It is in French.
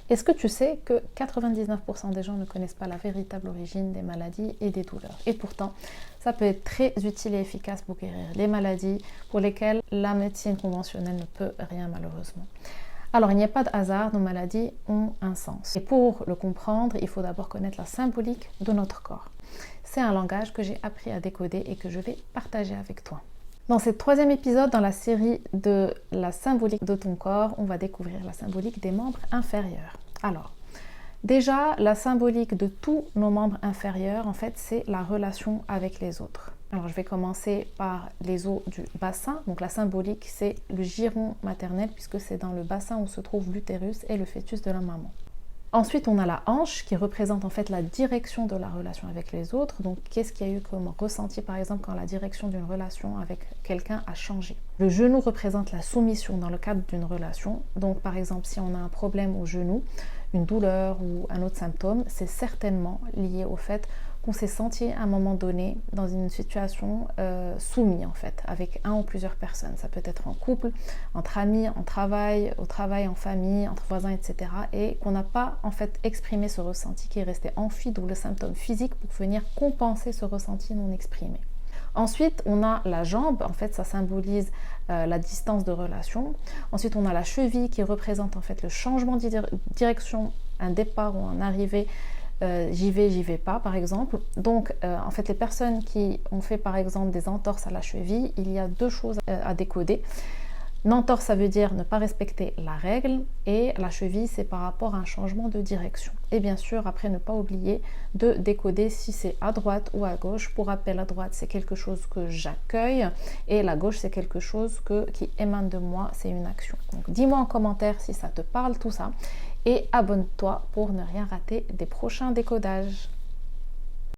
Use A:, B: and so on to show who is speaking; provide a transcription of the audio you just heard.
A: Est-ce que tu sais que 99% des gens ne connaissent pas la véritable origine des maladies et des douleurs? Et pourtant, ça peut être très utile et efficace pour guérir les maladies pour lesquelles la médecine conventionnelle ne peut rien malheureusement. Alors, il n'y a pas de hasard, nos maladies ont un sens. Et pour le comprendre, il faut d'abord connaître la symbolique de notre corps. C'est un langage que j'ai appris à décoder et que je vais partager avec toi. Dans ce troisième épisode, dans la série de la symbolique de ton corps, on va découvrir la symbolique des membres inférieurs. Alors, déjà, la symbolique de tous nos membres inférieurs, en fait, c'est la relation avec les autres. Alors, je vais commencer par les os du bassin. Donc, la symbolique, c'est le giron maternel, puisque c'est dans le bassin où se trouve l'utérus et le fœtus de la maman. Ensuite, on a la hanche qui représente en fait la direction de la relation avec les autres. Donc, qu'est-ce qu'il y a eu comme ressenti, par exemple, quand la direction d'une relation avec quelqu'un a changé? Le genou représente la soumission dans le cadre d'une relation. Donc, par exemple, si on a un problème au genou, une douleur ou un autre symptôme, c'est certainement lié au fait qu'on s'est senti à un moment donné dans une situation soumise en fait, avec un ou plusieurs personnes. Ça peut être en couple, entre amis, au travail, en famille, entre voisins, etc. Et qu'on n'a pas en fait exprimé ce ressenti qui est resté enfoui, d'où le symptôme physique pour venir compenser ce ressenti non exprimé. Ensuite, on a la jambe, en fait ça symbolise la distance de relation. Ensuite, on a la cheville qui représente en fait le changement de direction, un départ ou un arrivée. J'y vais pas par exemple. Donc en fait les personnes qui ont fait par exemple des entorses à la cheville, il y a deux choses à décoder. Une entorse, ça veut dire ne pas respecter la règle, et la cheville, c'est par rapport à un changement de direction. Et bien sûr, après, ne pas oublier de décoder si c'est à droite ou à gauche. Pour rappel, à droite, c'est quelque chose que j'accueille, et la gauche, c'est quelque chose qui émane de moi, c'est une action. Donc, dis-moi en commentaire si ça te parle tout ça, et abonne-toi pour ne rien rater des prochains décodages.